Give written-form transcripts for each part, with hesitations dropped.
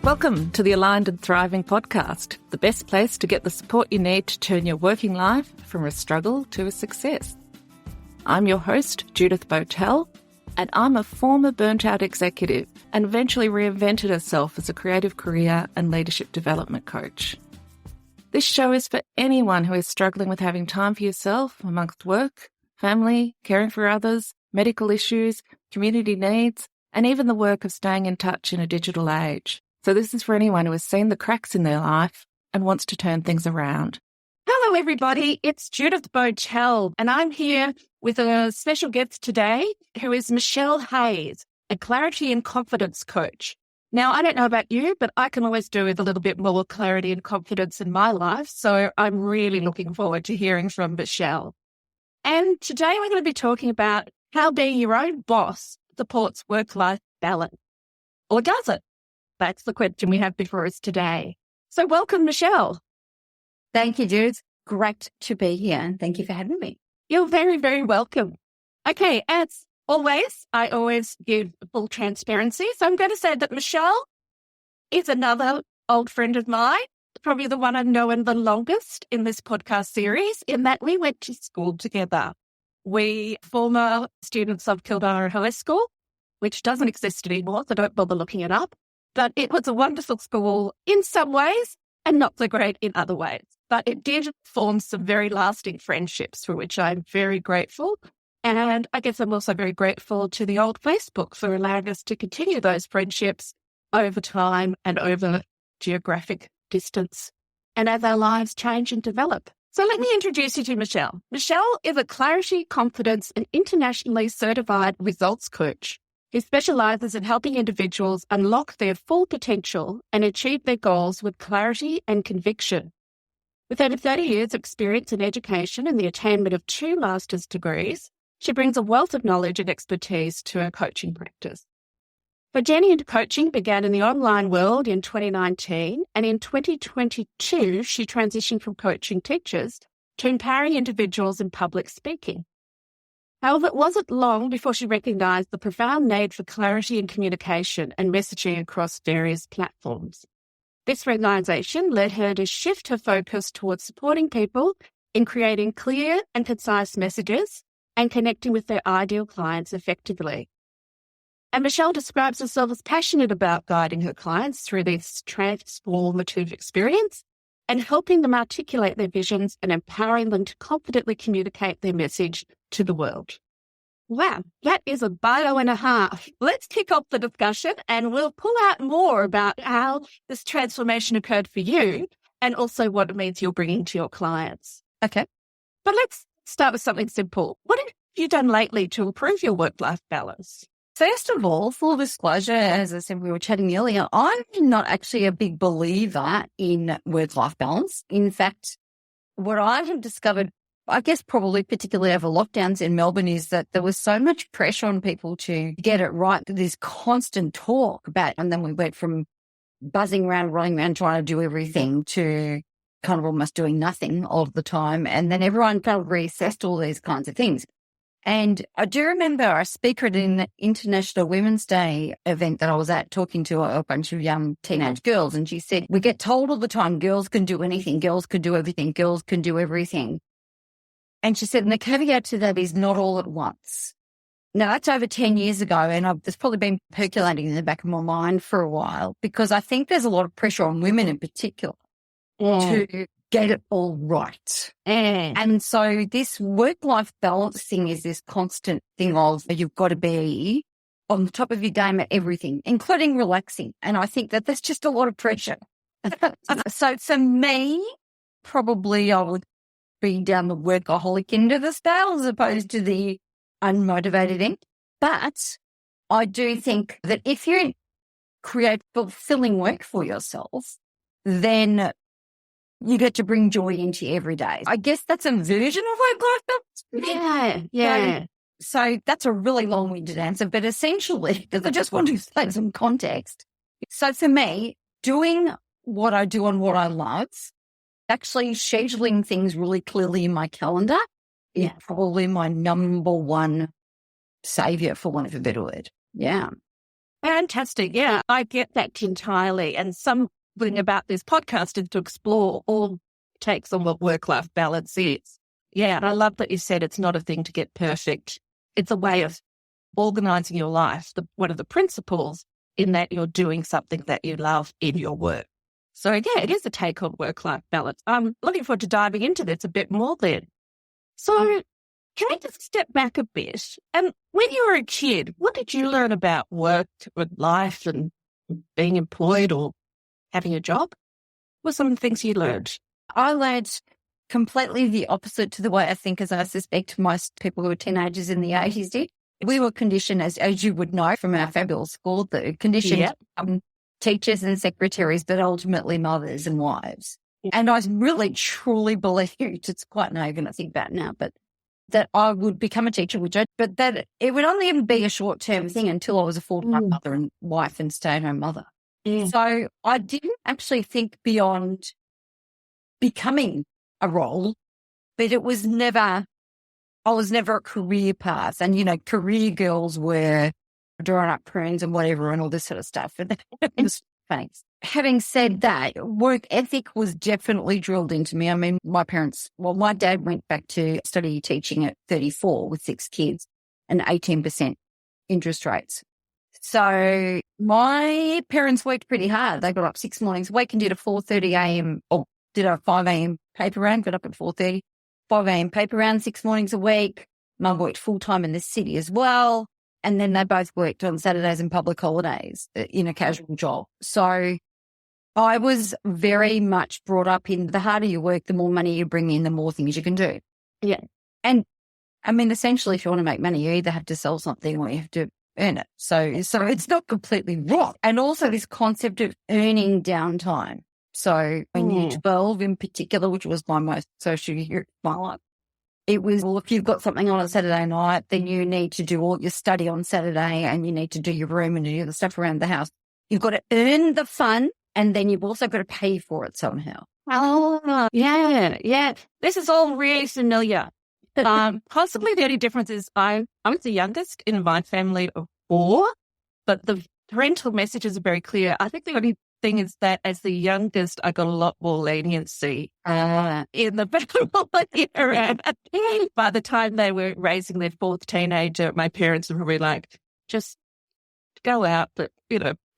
Welcome to the Aligned and Thriving podcast, the best place to get the support you need to turn your working life from a struggle to a success. I'm your host, Judith Botel, and I'm a former burnt-out executive and eventually reinvented herself as a creative career and leadership development coach. This show is for anyone who is struggling with having time for yourself amongst work, family, caring for others, medical issues, community needs, and even the work of staying in touch in a digital age. So this is for anyone who has seen the cracks in their life and wants to turn things around. Hello, everybody. It's Judith Botel, and I'm here with a special guest today who is Michelle Hayes, a clarity and confidence coach. Now, I don't know about you, but I can always do with a little bit more clarity and confidence in my life, so I'm really looking forward to hearing from Michelle. And today we're going to be talking about how being your own boss supports work-life balance. Or does it? That's the question we have before us today. So welcome, Michelle. Thank you, Judith. Great to be here, and thank you for having me. You're very, very welcome. Okay, as always, I always give full transparency. So I'm going to say that Michelle is another old friend of mine, probably the one I've known the longest in this podcast series, in that we went to school together. We former students of Kildare High School, which doesn't exist anymore, so don't bother looking it up. But it was a wonderful school in some ways and not so great in other ways. But it did form some very lasting friendships for which I'm very grateful. And I guess I'm also very grateful to the old Facebook for allowing us to continue those friendships over time and over geographic distance and as our lives change and develop. So let me introduce you to Michelle. Michelle is a clarity, confidence, and internationally certified results coach who specializes in helping individuals unlock their full potential and achieve their goals with clarity and conviction. With over 30 years of experience in education and the attainment of 2 master's degrees, she brings a wealth of knowledge and expertise to her coaching practice. Her journey into coaching began in the online world in 2019, and in 2022, she transitioned from coaching teachers to empowering individuals in public speaking. However, it wasn't long before she recognised the profound need for clarity in communication and messaging across various platforms. This realisation led her to shift her focus towards supporting people in creating clear and concise messages and connecting with their ideal clients effectively. And Michelle describes herself as passionate about guiding her clients through this transformative experience and helping them articulate their visions and empowering them to confidently communicate their message to the world. Wow, that is a bio and a half. Let's kick off the discussion and we'll pull out more about how this transformation occurred for you and also what it means you're bringing to your clients. Okay. But let's start with something simple. What have you done lately to improve your work-life balance? First of all, full disclosure, as I said, we were chatting earlier, I'm not actually a big believer in work-life balance. In fact, what I have discovered, I guess probably particularly over lockdowns in Melbourne, is that there was so much pressure on people to get it right. This constant talk about, and then we went from buzzing around, running around, trying to do everything to kind of almost doing nothing all the time. And then everyone kind of reassessed all these kinds of things. And I do remember a speaker at an International Women's Day event that I was at talking to a bunch of young teenage girls. And she said, we get told all the time, girls can do anything, girls can do everything, girls can do everything. And she said, and the caveat to that is not all at once. Now, that's over 10 years ago, and it's probably been percolating in the back of my mind for a while because I think there's a lot of pressure on women in particular to get it all right. And so this work-life balance thing is this constant thing of you've got to be on the top of your game at everything, including relaxing. And I think that there's just a lot of pressure. So for me, probably I would be down the workaholic end of the scale as opposed to the unmotivated end. But I do think that if you create fulfilling work for yourself, then you get to bring joy into every day. I guess that's a version of work-life balance. Yeah. So that's a really long-winded answer, but essentially, because I just want to explain some context. So for me, doing what I do and what I love, actually scheduling things really clearly in my calendar is probably my number one savior, for want of a better word. Yeah. Fantastic. Yeah, I get that entirely. And something about this podcast is to explore all takes on what work-life balance is. Yeah, and I love that you said it's not a thing to get perfect. It's a way of organizing your life. One of the principles in that you're doing something that you love in your work. So yeah, it is a take on work-life balance. I'm looking forward to diving into this a bit more then. So can I just step back a bit? And when you were a kid, what did you learn about work and life and being employed or having a job? What were some of the things you learned? I learned completely the opposite to the way I think, as I suspect most people who were teenagers in the 80s did. We were conditioned, as you would know from our fabulous school, conditioned teachers and secretaries, but ultimately mothers and wives. Yeah. And I really, truly believed, it's quite naive when I think about it now, but that I would become a teacher, but that it would only even be a short-term thing until I was a full-time mother and wife and stay-at-home mother. Yeah. So I didn't actually think beyond becoming a role, but I was never a career path. And, career girls were drawing up prunes and whatever and all this sort of stuff. And it was thanks. Having said that, work ethic was definitely drilled into me. I mean, my dad went back to study teaching at 34 with 6 kids and 18% interest rates. So my parents worked pretty hard. They got up 6 mornings awake and did a 4:30 a.m. or did a 5 a.m. paper round, got up at 4:30, 5 a.m. paper round 6 mornings a week. Mum worked full-time in the city as well. And then they both worked on Saturdays and public holidays in a casual job. So I was very much brought up in the harder you work, the more money you bring in, the more things you can do. Yeah. And I mean, essentially, if you want to make money, you either have to sell something or you have to earn it. So it's not completely wrong. And also this concept of earning downtime. So when you're 12 in particular, which was my most social year of my life, it was, well, if you've got something on a Saturday night, then you need to do all your study on Saturday and you need to do your room and do the stuff around the house. You've got to earn the fun and then you've also got to pay for it somehow. Oh, yeah. This is all really familiar. Possibly the only difference is I was the youngest in my family of 4, but the parental messages are very clear. I think the only thing is that as the youngest, I got a lot more leniency in the family around. By the time they were raising their 4th teenager, my parents were probably like, just go out, but,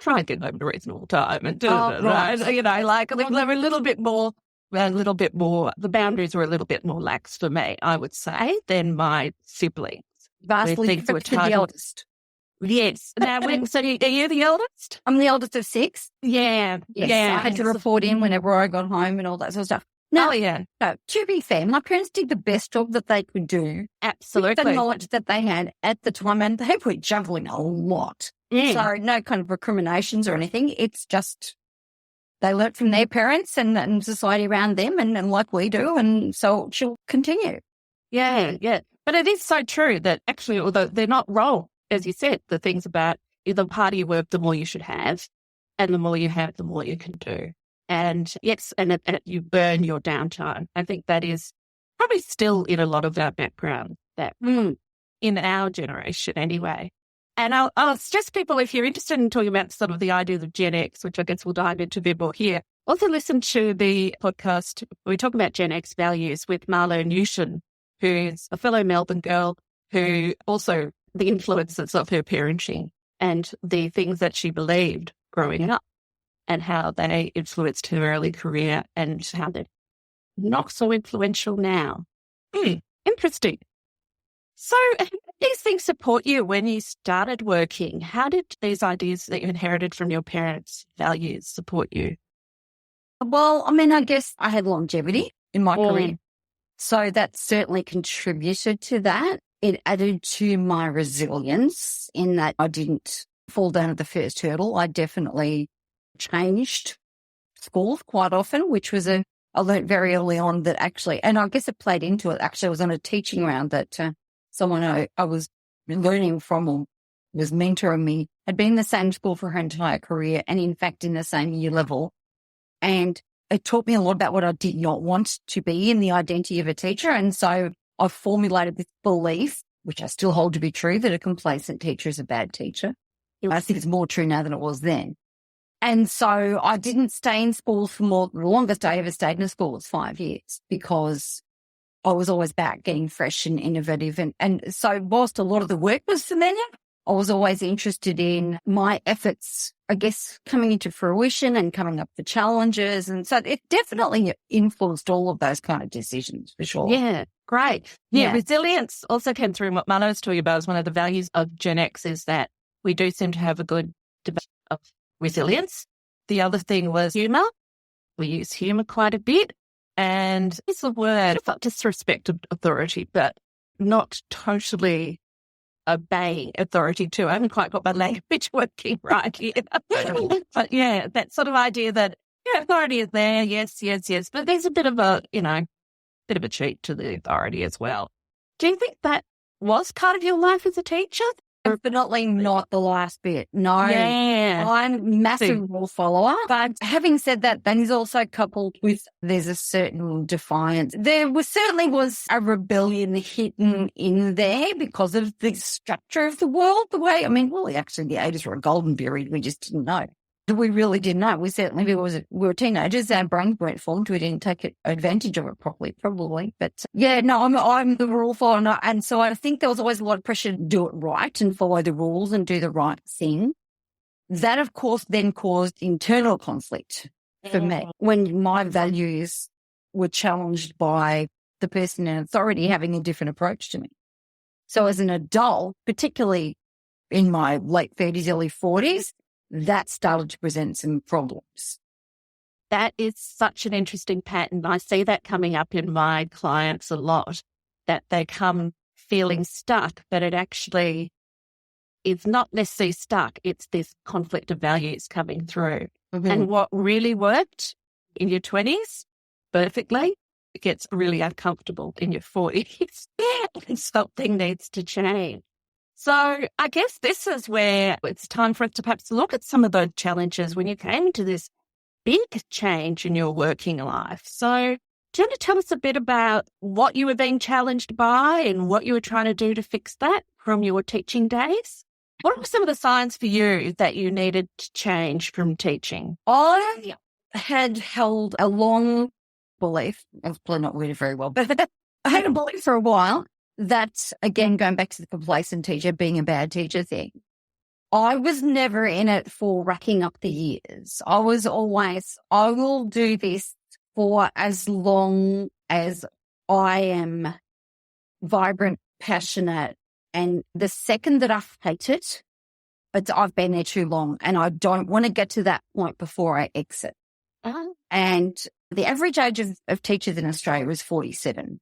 try and get home at a reasonable time and do it. Right. They were a little bit more, the boundaries were a little bit more lax for me, I would say, than my siblings. Vastly different to the eldest. Yes. Now, are you the eldest? I'm the eldest of 6. Yeah. Yes, yeah. I had to report in whenever I got home and all that sort of stuff. No, to be fair, my parents did the best job that they could do. Absolutely. With the knowledge that they had at the time, and they were juggling a lot. So no kind of recriminations or anything. It's just they learnt from their parents and society around them and like we do, and so she'll continue. Yeah. But it is so true that actually, although they're not wrong, as you said, the things about the harder you work, the more you should have, and the more you have, the more you can do. And yes, and you burn your downtime. I think that is probably still in a lot of our background, that in our generation anyway. And I'll suggest people, if you're interested in talking about sort of the ideas of Gen X, which I guess we'll dive into a bit more here, also listen to the podcast where we talk about Gen X values with Marlo Newson, who's a fellow Melbourne girl who also the influences of her parenting and the things that she believed growing up and how they influenced her early career and how they're not so influential now. Interesting. So how did these things support you when you started working? How did these ideas that you inherited from your parents' values support you? Well, I mean, I guess I had longevity in my career. So that certainly contributed to that. It added to my resilience in that I didn't fall down at the first hurdle. I definitely changed schools quite often, which was I learned very early on that actually, and I guess it played into it. Actually, I was on a teaching round that someone I was learning from or was mentoring me had been in the same school for her entire career and in fact in the same year level. And it taught me a lot about what I did not want to be in the identity of a teacher. And so I've formulated this belief, which I still hold to be true, that a complacent teacher is a bad teacher. I think it's more true now than it was then. And so I didn't stay in school for the longest I ever stayed in a school was 5 years because I was always back getting fresh and innovative. And so whilst a lot of the work was familiar, I was always interested in my efforts, I guess, coming into fruition and coming up for challenges. And so it definitely influenced all of those kind of decisions for sure. Yeah, great. Yeah, resilience also came through. What Mana was talking about is one of the values of Gen X is that we do seem to have a good debate of resilience. The other thing was humour. We use humour quite a bit. And it's a word of disrespect of authority, but not totally obeying authority too. I haven't quite got my language working right here. But yeah, that sort of idea that authority is there, yes, but there's a bit of a, bit of a cheat to the authority as well. Do you think that was part of your life as a teacher? Definitely not the last bit. No. Yeah. I'm a massive rule follower. But having said that, that is also coupled with there's a certain defiance. There certainly was a rebellion hidden in there because of the structure of the world, actually the 80s were a golden period. We just didn't know. We really didn't know. We were teenagers. Our brains weren't formed. We didn't take advantage of it properly, probably. But yeah, no, I'm the rule follower. And so I think there was always a lot of pressure to do it right and follow the rules and do the right thing. That, of course, then caused internal conflict for me when my values were challenged by the person in authority having a different approach to me. So as an adult, particularly in my late 30s, early 40s, that started to present some problems. That is such an interesting pattern. I see that coming up in my clients a lot, that they come feeling stuck, but it actually is not necessarily stuck. It's this conflict of values coming through. Mm-hmm. And what really worked in your 20s perfectly, it gets really uncomfortable in your 40s. And something needs to change. So I guess this is where it's time for us to perhaps look at some of those challenges when you came into this big change in your working life. So do you want to tell us a bit about what you were being challenged by and what you were trying to do to fix that from your teaching days? What were some of the signs for you that you needed to change from teaching? I had held a long belief, I was probably not worded very well, but I had a belief for a while that, again, going back to the complacent teacher being a bad teacher thing, I was never in it for racking up the years. I was always, I will do this for as long as I am vibrant, passionate, and the second that I hate it, I've been there too long and I don't want to get to that point before I exit. Uh-huh. And the average age of teachers in Australia is 47.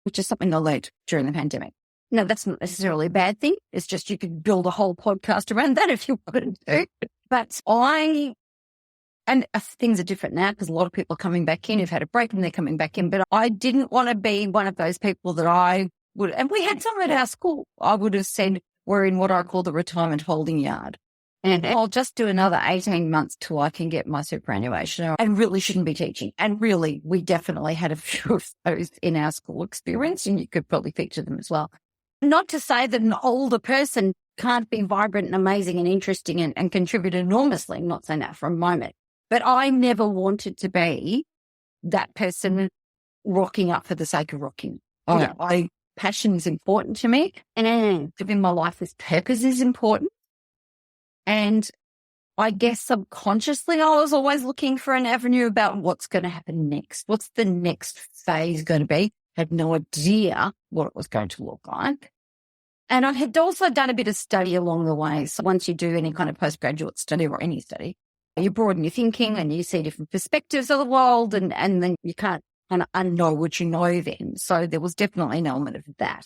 Which is something I learned during the pandemic. No, that's not necessarily a bad thing. It's just you could build a whole podcast around that if you wanted to. But things are different now because a lot of people are coming back in who've had a break and they're coming back in. But I didn't want to be one of those people that I would, and we had some at our school, I would have said we're in what I call the retirement holding yard. And I'll just do another 18 months till I can get my superannuation and really shouldn't be teaching. And really, we definitely had a few of those in our school experience and you could probably feature them as well. Not to say that an older person can't be vibrant and amazing and interesting and contribute enormously. I'm not saying that for a moment. But I never wanted to be that person rocking up for the sake of rocking. Passion is important to me. And living my life with purpose is important. And I guess subconsciously I was always looking for an avenue about what's going to happen next. What's the next phase going to be? Had no idea what it was going to look like. And I had also done a bit of study along the way. So once you do any kind of postgraduate study or any study, you broaden your thinking and you see different perspectives of the world and then you can't kind of unknow what you know then. So there was definitely an element of that.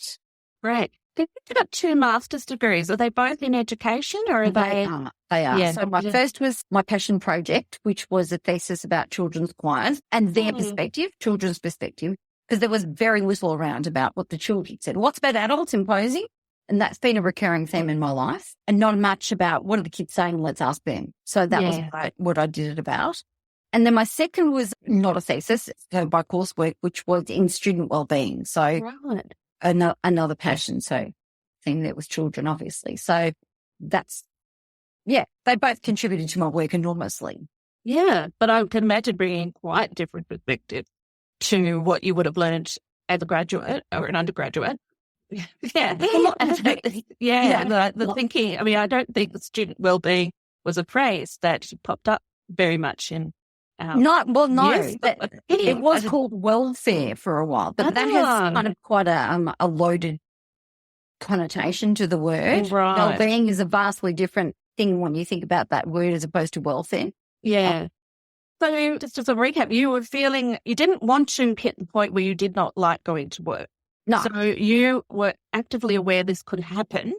Right. You've got 2 master's degrees. Are they both in education or are they? They are. Yeah. So my first was my passion project, which was a thesis about children's choirs and their perspective, children's perspective, because there was very little around about what the children said. What's about adults imposing? And that's been a recurring theme in my life and not much about what are the kids saying, let's ask them. So that was what I did it about. And then my second was not a thesis, so by coursework, which was in student wellbeing. So another passion, so thing that was children, obviously. So that's Yeah, they both contributed to my work enormously. Yeah, but I can imagine bringing quite different perspective to what you would have learned as a graduate or an undergraduate. Yeah. The thinking. I mean, I don't think the student wellbeing was a phrase that popped up very much in our years. It was called welfare for a while, but that has kind of quite a loaded connotation to the word. Right. Wellbeing is a vastly different thing when you think about that word as opposed to welfare. Yeah. So just as a recap, you were feeling you didn't want to hit the point where you did not like going to work. No. So you were actively aware this could happen.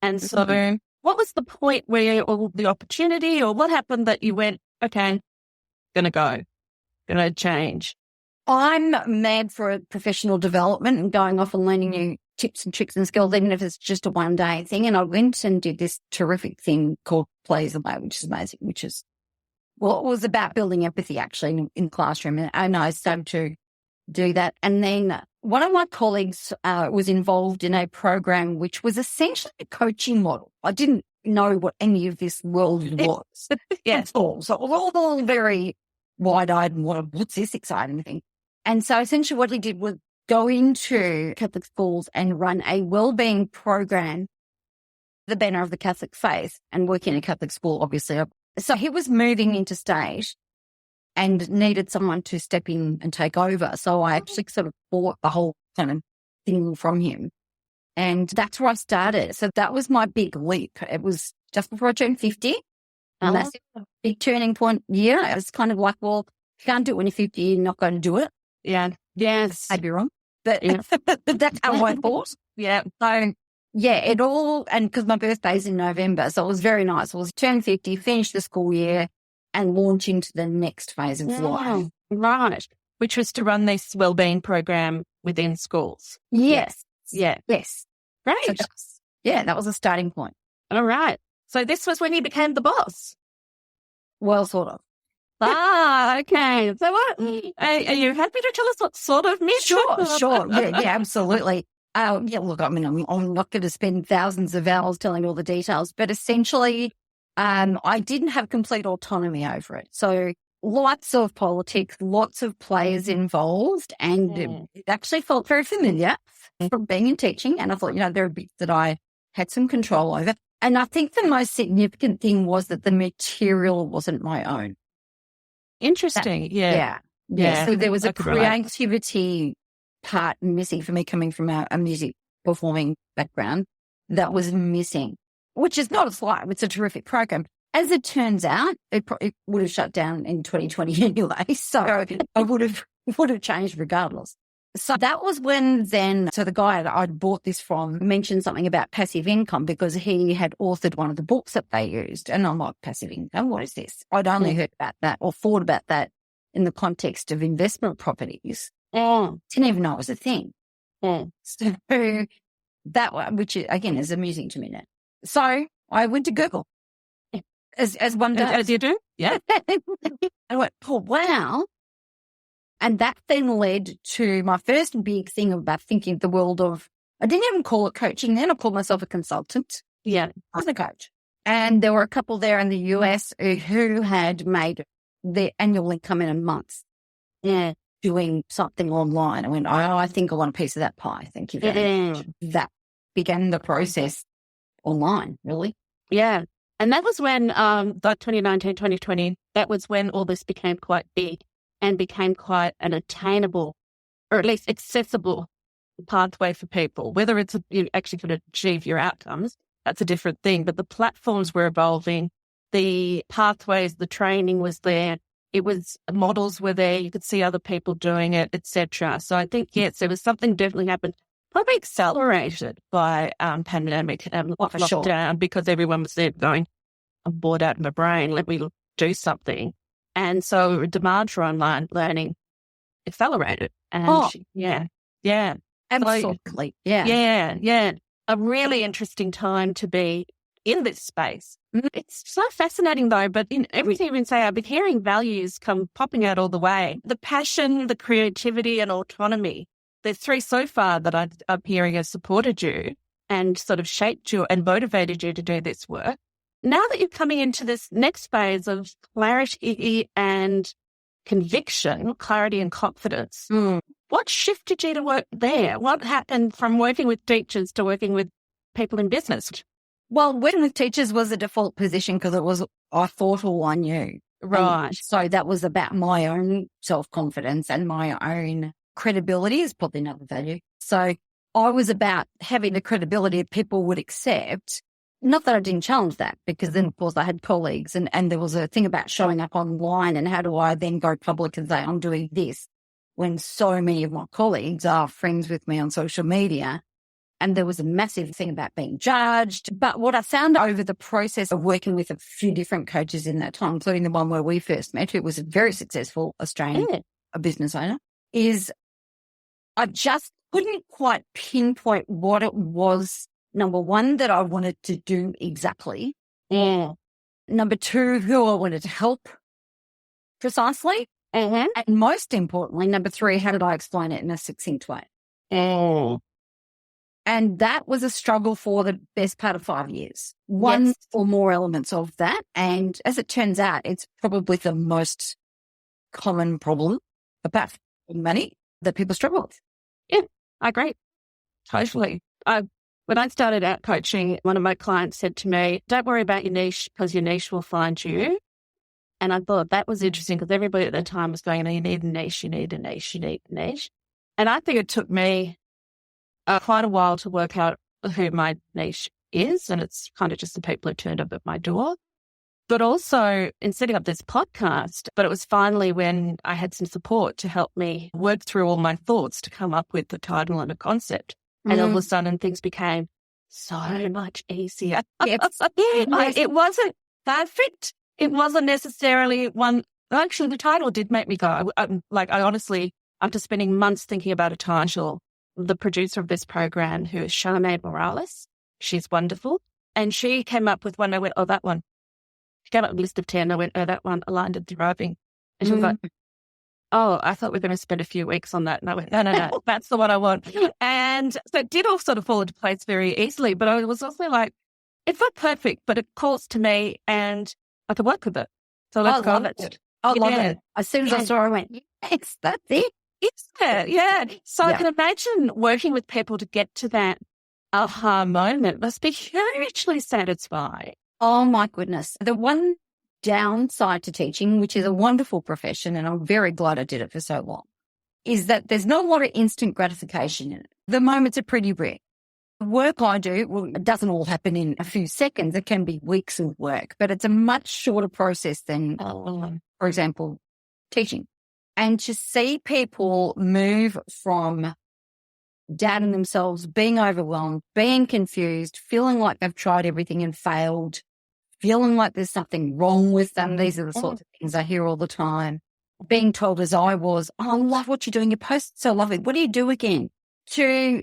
And so what was the point or the opportunity or what happened that you went, okay, going to change? I'm mad for professional development and going off and learning new tips and tricks and skills, even if it's just a one-day thing. And I went and did this terrific thing called Plays Away, which is amazing, it was about building empathy actually in the classroom. And I started to do that. And then one of my colleagues was involved in a program which was essentially a coaching model. I didn't know what any of this world was. At all. So it was all very wide-eyed and what's this exciting thing? And so essentially what he did was go into Catholic schools and run a wellbeing program, the banner of the Catholic faith, and work in a Catholic school, obviously. So he was moving interstate and needed someone to step in and take over. So I actually sort of bought the whole kind of thing from him. And that's where I started. So that was my big leap. It was just before I turned 50. And that's a big turning point year. I was kind of like, well, if you can't do it when you're 50, you're not going to do it. Yeah. Yes. I'd be wrong. But that's how I thought. Yeah. So, yeah, it all, and because my birthday's in November, so it was very nice. It was turn 50, finish the school year, and launch into the next phase of life. Right. Which was to run this wellbeing program within schools. Yes. Yeah. Yes. Great. So that was a starting point. All right. So this was when you became the boss. Well, sort of. Okay. So what, are you happy to tell us what sort of mission? Sure. Yeah, absolutely. Look, I mean, I'm not going to spend thousands of hours telling all the details, but essentially, I didn't have complete autonomy over it. So lots of politics, lots of players involved, and it actually felt very familiar from being in teaching. And I thought, there are bits that I had some control over. And I think the most significant thing was that the material wasn't my own. Interesting. Yeah. So there was a creativity part missing for me coming from a music performing background that was missing, which is not a slight. It's a terrific program. As it turns out, it would have shut down in 2020 anyway. So I would have changed regardless. So that was when so the guy I'd bought this from mentioned something about passive income because he had authored one of the books that they used. And I'm like, passive income? What is this? I'd only heard about that or thought about that in the context of investment properties. Didn't even know it was a thing. So that one, which again is amusing to me now. So I went to Google, as one does. As you do? Yeah. I went, oh, wow. And that then led to my first big thing about thinking the world of, I didn't even call it coaching then. I called myself a consultant. Yeah. I was a coach. And there were a couple there in the US who had made their annual income in a month. Yeah. Doing something online. I went, I think I want a piece of that pie. Thank you very much. That began the process online, really. Yeah. And that was when, 2019, 2020, that was when all this became quite big and became quite an attainable or at least accessible pathway for people. Whether it's you actually going to achieve your outcomes, that's a different thing. But the platforms were evolving. The pathways, the training was there. It was models were there. You could see other people doing it, etc. So I think, yes, there was something definitely happened, probably accelerated by pandemic and lockdown because everyone was there going, I'm bored out of my brain. Let me do something. And so demand for online learning accelerated. And absolutely. Yeah. A really interesting time to be in this space. It's so fascinating though, but in everything you've been saying, I've been hearing values come popping out all the way. The passion, the creativity and autonomy. There's three so far that I'm hearing have supported you and sort of shaped you and motivated you to do this work. now that you're coming into this next phase of clarity and conviction, clarity and confidence, what shifted you to work there? What happened from working with teachers to working with people in business? Well, working with teachers was a default position because I thought all I knew. Right. And so that was about my own self-confidence and my own credibility is probably another value. So I was about having the credibility that people would accept. Not that I didn't challenge that, because then, of course, I had colleagues and there was a thing about showing up online and how do I then go public and say I'm doing this when so many of my colleagues are friends with me on social media. And there was a massive thing about being judged. But what I found over the process of working with a few different coaches in that time, including the one where we first met, who was a very successful Australian a business owner, is I just couldn't quite pinpoint what it was. Number one, that I wanted to do exactly. Number two, who I wanted to help precisely. And most importantly, number three, how did I explain it in a succinct way? And that was a struggle for the best part of 5 years. One or more elements of that. And as it turns out, it's probably the most common problem, apart from money, that people struggle with. Yeah, I agree. Totally. When I started out coaching, one of my clients said to me, don't worry about your niche because your niche will find you. And I thought that was interesting because everybody at the time was going, you need a niche, you need a niche, you need a niche. And I think it took me quite a while to work out who my niche is. And it's kind of just the people who turned up at my door. But also in setting up this podcast, but it was finally when I had some support to help me work through all my thoughts to come up with the title and a concept. And all of a sudden things became so much easier. It wasn't perfect. It wasn't necessarily one. Actually, the title did make me go. I honestly, after spending months thinking about a title, the producer of this program, who is Charmaine Morales, she's wonderful. And she came up with one. I went, oh, that one. She came up with a list of 10. I went, oh, that one, Aligned and Thriving. And she was like, oh, I thought we were going to spend a few weeks on that. And I went, no, that's the one I want. And so it did all sort of fall into place very easily. But I was also like, it's not perfect, but it calls to me and I can work with it. So let's go. Love it. I love it. As soon as I saw it, I went, yes, that's it. Yeah. So I can imagine working with people to get to that aha moment must be hugely satisfying. Oh, my goodness. The one downside to teaching, which is a wonderful profession, and I'm very glad I did it for so long, is that there's not a lot of instant gratification in it. The moments are pretty rare. The work I do, well, it doesn't all happen in a few seconds. It can be weeks of work, but it's a much shorter process than, for example, teaching. And to see people move from doubting themselves, being overwhelmed, being confused, feeling like they've tried everything and failed, feeling like there's something wrong with them. These are the sorts of things I hear all the time. Being told, as I was, oh, I love what you're doing. Your post's so lovely. What do you do again? To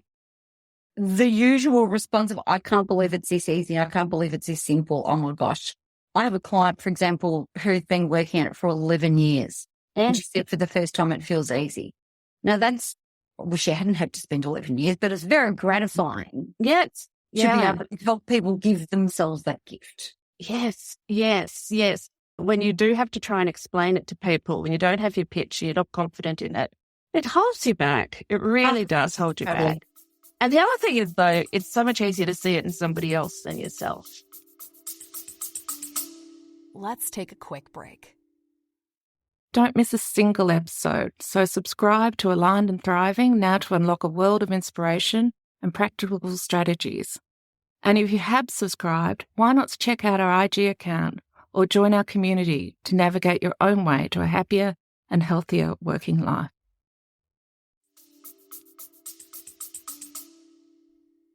the usual response of, I can't believe it's this easy. I can't believe it's this simple. Oh, my gosh. I have a client, for example, who's been working at it for 11 years. And she said for the first time it feels easy. Now, I wish she hadn't had to spend 11 years, but it's very gratifying. Yes. To be able to help people give themselves that gift. Yes. When you do have to try and explain it to people, when you don't have your pitch, you're not confident in it, it holds you back. It really does hold you back. And the other thing is, though, it's so much easier to see it in somebody else than yourself. Let's take a quick break. Don't miss a single episode, so subscribe to Aligned and Thriving now to unlock a world of inspiration and practical strategies. And if you have subscribed, why not check out our IG account or join our community to navigate your own way to a happier and healthier working life.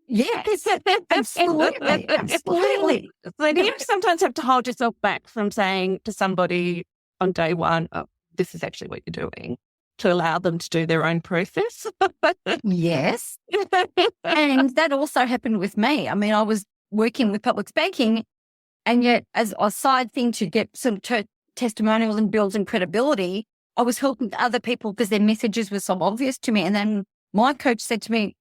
Yes, absolutely. So you sometimes have to hold yourself back from saying to somebody on day one, oh, this is actually what you're doing, to allow them to do their own process. Yes. And that also happened with me. I mean, I was working with public speaking, and yet as a side thing to get some testimonials and build some credibility, I was helping other people because their messages were so obvious to me. And then my coach said to me,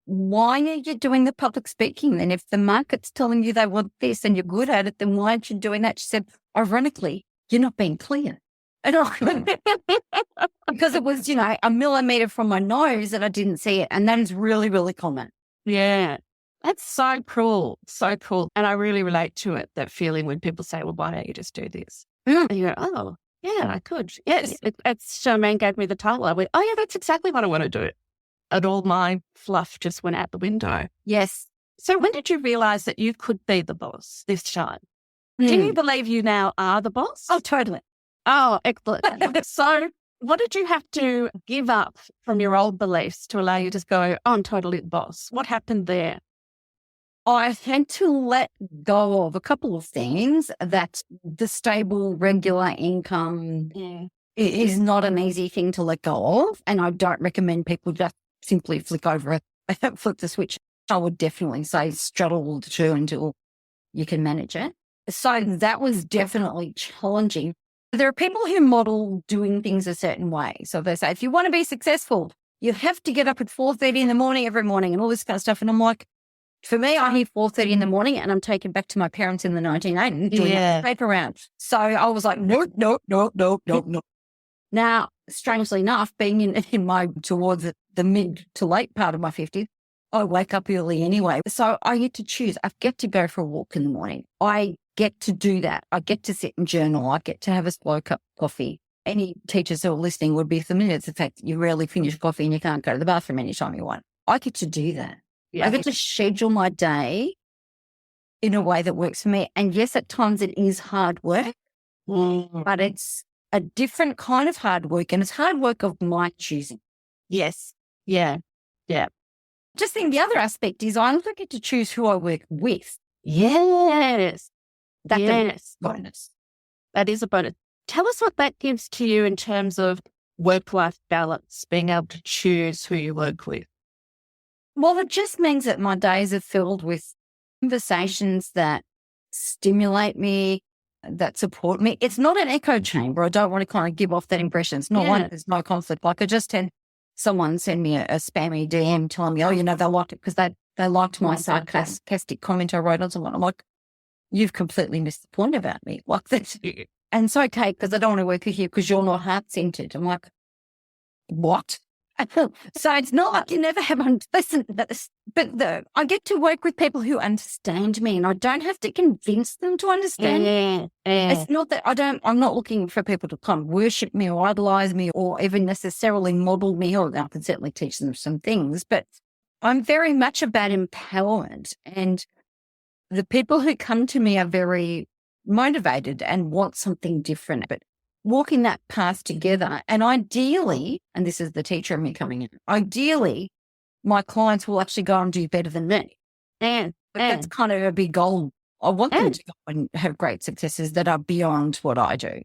why are you doing the public speaking then? If the market's telling you they want this and you're good at it, then why aren't you doing that? She said, ironically, you're not being clear. And because it was, a millimeter from my nose that I didn't see it. And that is really, really common. Yeah. That's so cool. So cool. And I really relate to it, that feeling when people say, well, why don't you just do this? And you go, oh, yeah, I could. Yes. It's Charmaine gave me the title. I went, oh, yeah, that's exactly what I want to do. And all my fluff just went out the window. Yes. So when did you realize that you could be the boss this time? Do you believe you now are the boss? Oh, totally. Oh, excellent. So what did you have to give up from your old beliefs to allow you to go, oh, I'm totally the boss? What happened there? I had to let go of a couple of things. That the stable, regular income is not an easy thing to let go of. And I don't recommend people just simply flip the switch. I would definitely say straddle the two until you can manage it. So that was definitely challenging. There are people who model doing things a certain way. So they say, if you want to be successful, you have to get up at 4:30 in the morning every morning and all this kind of stuff. And I'm like, for me, I hear 4:30 in the morning and I'm taken back to my parents in the 1980s doing that paper round. So I was like, no. Now, strangely enough, being in my towards the mid to late part of my 50s, I wake up early anyway. So I get to choose. I get to go for a walk in the morning. I get to do that. I get to sit and journal. I get to have a slow cup of coffee. Any teachers who are listening would be familiar with the fact that you rarely finish coffee and you can't go to the bathroom anytime you want. I get to do that. Yeah. I get to schedule my day in a way that works for me. And yes, at times it is hard work, but it's a different kind of hard work, and it's hard work of my choosing. Yes. Yeah. Yeah. Just think the other aspect is I also get to choose who I work with. Yes. That's a bonus. That is a bonus. Tell us what that gives to you in terms of work-life balance, being able to choose who you work with. Well, it just means that my days are filled with conversations that stimulate me, that support me. It's not an echo chamber. I don't want to kind of give off that impression. It's not one, there's no conflict. Like I just had someone send me a spammy DM telling me, oh, they liked it because they liked my sarcastic comment I wrote on someone. I'm like, you've completely missed the point about me. Like that. And it's okay because I don't want to work with you because you're not heart-centered. I'm like, what? So it's not like you never have, listen, but I get to work with people who understand me and I don't have to convince them to understand. It's not that I'm not looking for people to come worship me or idolize me or even necessarily model me, or I can certainly teach them some things, but I'm very much about empowerment, and the people who come to me are very motivated and want something different, but walking that path together. And ideally, and this is the teacher of me coming in, ideally, my clients will actually go and do better than me. And that's kind of a big goal. I want them to go and have great successes that are beyond what I do.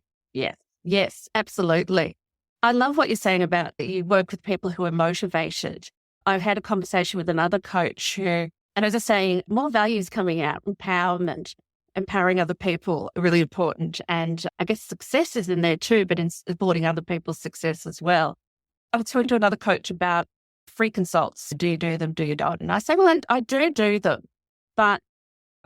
Yes, absolutely. I love what you're saying about that you work with people who are motivated. I've had a conversation with another coach who, and as I was saying, more values coming out, empowerment, empowering other people are really important. And I guess success is in there too, but in supporting other people's success as well. I was talking to another coach about free consults. Do you do them? Do you not? And I say, well, I do them, but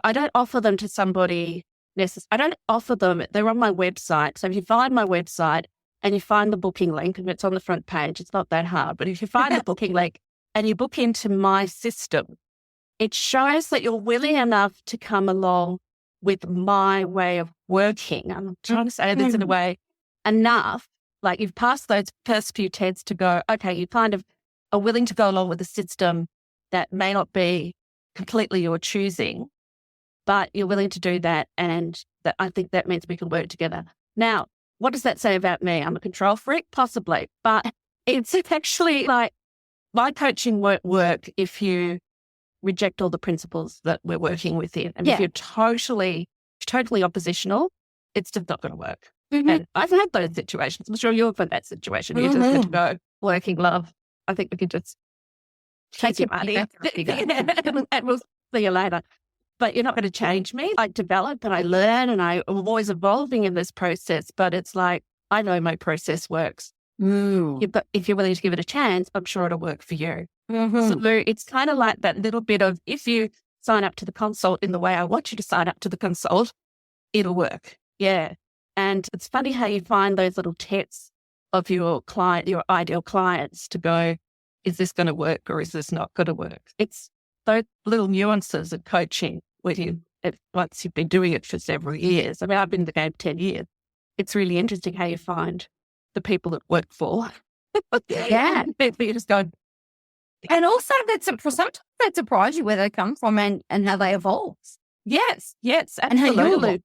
I don't offer them to somebody necessarily. I don't offer them. They're on my website. So if you find my website and you find the booking link and it's on the front page, it's not that hard. But if you find the booking link and you book into my system, it shows that you're willing enough to come along with my way of working. I'm trying to say this in a way enough, like you've passed those first few tests to go, okay, you kind of are willing to go along with a system that may not be completely your choosing, but you're willing to do that. And that I think that means we can work together. Now, what does that say about me? I'm a control freak, possibly, but it's actually like my coaching won't work if you reject all the principles that we're working within. And if you're totally oppositional, it's just not going to work. And I've had those situations. I'm sure you've had that situation. You just get to go, working love. I think we can just take your money and we'll see you later. But you're not going to change me. I develop and I learn and I'm always evolving in this process. But it's like, I know my process works. If you're willing to give it a chance, I'm sure it'll work for you. Mm-hmm. So it's kind of like that little bit of, if you sign up to the consult in the way I want you to sign up to the consult, it'll work. Yeah. And it's funny how you find those little tips of your client, your ideal clients, to go, is this going to work or is this not going to work? It's those little nuances of coaching once you've been doing it for several years. I mean, I've been in the game 10 years. It's really interesting how you find the people that work for. Yeah. You just go. And also sometimes that surprise you where they come from and how they evolve. Yes, And how you absolutely. evolve.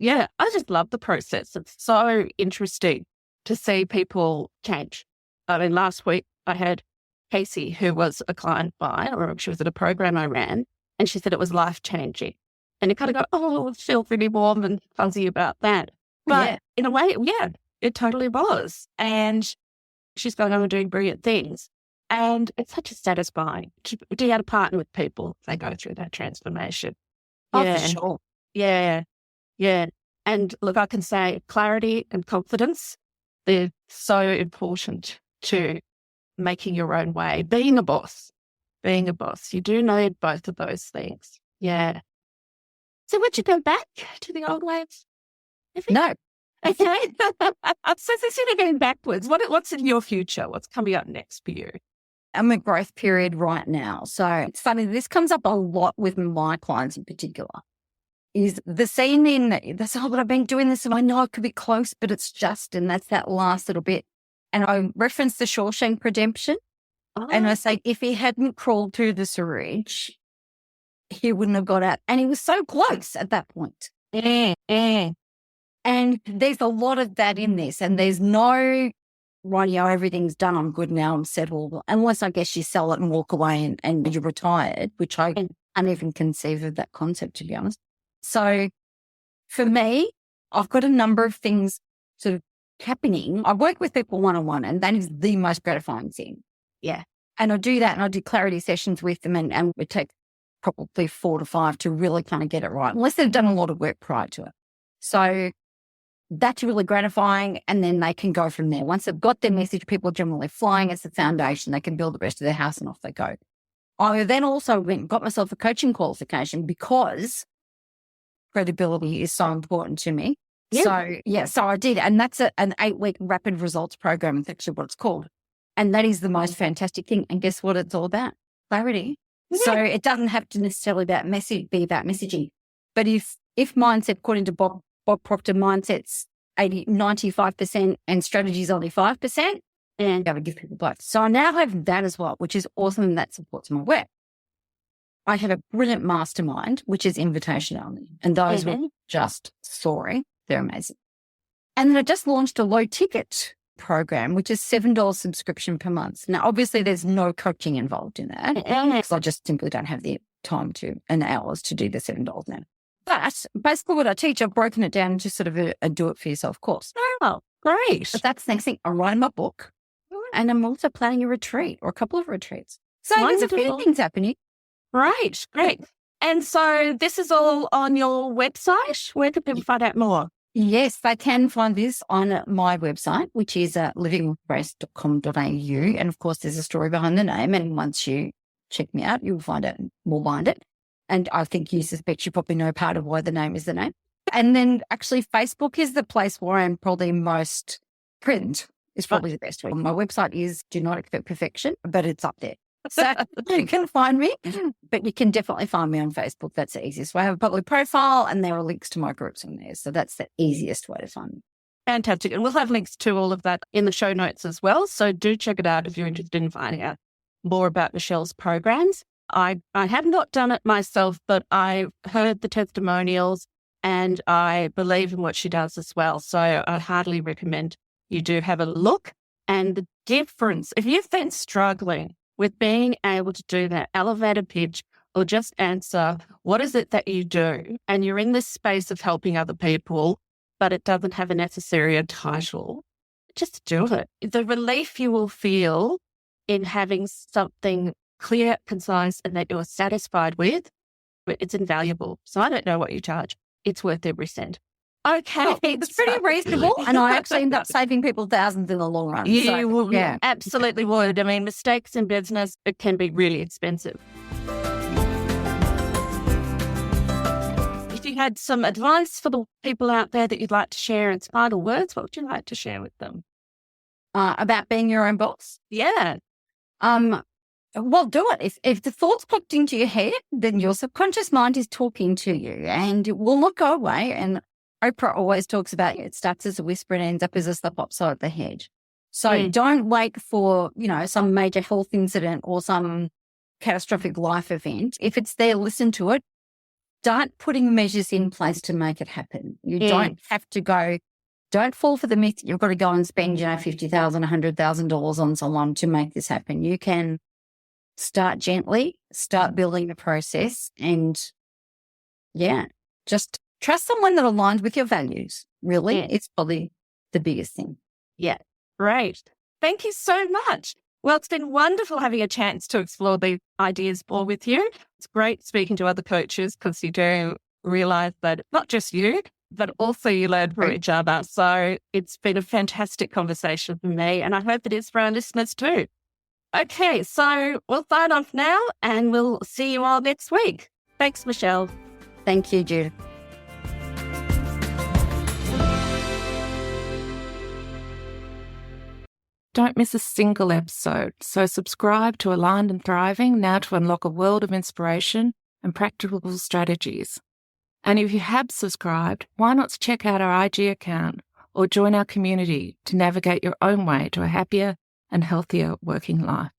Yeah. I just love the process. It's so interesting to see people change. I mean, last week I had Casey, who was a client of mine, or she was at a program I ran, and she said it was life-changing. And you kind of go, oh, I feel really warm and fuzzy about that. But in a way, yeah, it totally was. And she's going on and doing brilliant things. And it's such a satisfying to be able to partner with people as they go through that transformation. Oh, for sure. Yeah. And look, I can say clarity and confidence, they're so important to making your own way. Being a boss, you do need both of those things. Yeah. So would you go back to the old ways? No. Okay. So instead of going backwards, what's in your future? What's coming up next for you? I'm a growth period right now. So it's funny, this comes up a lot with my clients in particular, is the scene in, that's all, but I've been doing this and I know it could be close, but it's just, and that's that last little bit. And I reference the Shawshank Redemption. And I say, if he hadn't crawled through the sewage, he wouldn't have got out. And he was so close at that point. And there's a lot of that in this. And there's no, rightio, everything's done, I'm good now, I'm settled. Unless I guess you sell it and walk away and you're retired, which I can't even conceive of that concept, to be honest. So for me, I've got a number of things sort of happening. I work with people one-on-one, and that is the most gratifying thing. Yeah. And I do that, and I do clarity sessions with them, and it takes probably 4 to 5 to really kind of get it right, unless they've done a lot of work prior to it. So that's really gratifying, and then they can go from there. Once they've got their message, people are generally flying as the foundation. They can build the rest of their house, and off they go. I then also went and got myself a coaching qualification because credibility is so important to me. Yeah. So I did. And that's an 8-week rapid results program. It's actually what it's called. And that is the most fantastic thing. And guess what it's all about? Clarity. Yeah. So it doesn't have to necessarily be about messaging. But if mindset, according to Bob Proctor, mindset's 95% and strategy's only 5%, and you got to give people both. So I now have that as well, which is awesome, and that supports my work. I have a brilliant mastermind, which is invitation only. And those were just soaring. They're amazing. And then I just launched a low ticket program, which is $7 subscription per month. Now, obviously, there's no coaching involved in that because I just simply don't have the time and hours to do the $7 now. But basically what I teach, I've broken it down into sort of a do-it-for-yourself course. Oh, great. But that's the next thing. I'm writing my book, and I'm also planning a retreat or a couple of retreats. So there's a few things happening. Right, great. And so this is all on your website. Where can people find out more? Yes, they can find this on my website, which is livingwithgrace.com.au. And of course, there's a story behind the name. And once you check me out, you'll find it more behind it. And I think you suspect you probably know part of why the name is the name. And then actually Facebook is the place where I'm probably most print is probably the best way. My website is Do Not Expect Perfection, but it's up there. So you can find me, but you can definitely find me on Facebook. That's the easiest way. I have a public profile and there are links to my groups on there. So that's the easiest way to find me. Fantastic. And we'll have links to all of that in the show notes as well. So do check it out if you're interested in finding out more about Michelle's programs. I have not done it myself, but I've heard the testimonials and I believe in what she does as well. So I heartily recommend you do have a look. And the difference, if you've been struggling with being able to do that elevator pitch or just answer, what is it that you do? And you're in this space of helping other people, but it doesn't have a necessary title, just do it. The relief you will feel in having something clear, concise, and that you're satisfied with, it's invaluable. So I don't know what you charge. It's worth every cent. Okay. It's pretty reasonable. And I actually end up saving people thousands in the long run. You absolutely would. I mean, mistakes in business, it can be really expensive. If you had some advice for the people out there that you'd like to share in final words, what would you like to share with them? About being your own boss? Yeah. Well, do it. If the thoughts popped into your head, then your subconscious mind is talking to you and it will not go away. And Oprah always talks about it starts as a whisper and ends up as a slap upside the head. So don't wait for, some major health incident or some catastrophic life event. If it's there, listen to it. Start putting measures in place to make it happen. You don't have to go, don't fall for the myth that you've got to go and spend, $50,000, $100,000 on someone to make this happen. You can start gently, start building the process and just trust someone that aligns with your values. Really, it's probably the biggest thing. Yeah, great. Thank you so much. Well, it's been wonderful having a chance to explore the ideas more with you. It's great speaking to other coaches because you do realize that not just you, but also you learn from each other. So it's been a fantastic conversation for me and I hope it is for our listeners too. Okay, so we'll sign off now and we'll see you all next week. Thanks, Michelle. Thank you, Judith. Don't miss a single episode, so subscribe to Aligned and Thriving now to unlock a world of inspiration and practical strategies. And if you have subscribed, why not check out our IG account or join our community to navigate your own way to a happier and healthier working life.